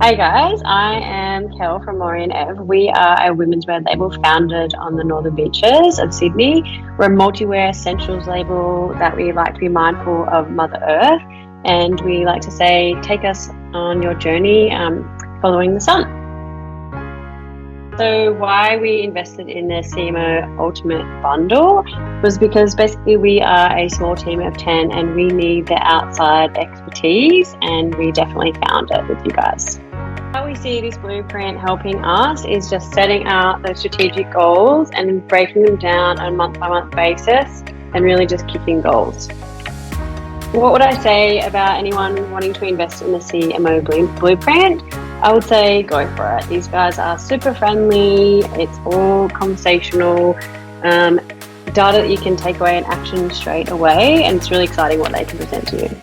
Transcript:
Hey guys, I am Kel from Maurie and Eve. We are a women's wear label founded on the northern beaches of Sydney. We're a multi-wear essentials label that we like to be mindful of Mother Earth, and we like to say, take us on your journey following the sun. So why we invested in the CMO Ultimate Bundle was because basically we are a small team of 10 and we need the outside expertise, and we definitely found it with you guys. How we see this blueprint helping us is just setting out those strategic goals and breaking them down on a month-by-month basis and really just kicking goals. What would I say about anyone wanting to invest in the CMO blueprint? I would say go for it. These guys are super friendly. It's all conversational, data that you can take away and action straight away, and it's really exciting what they can present to you.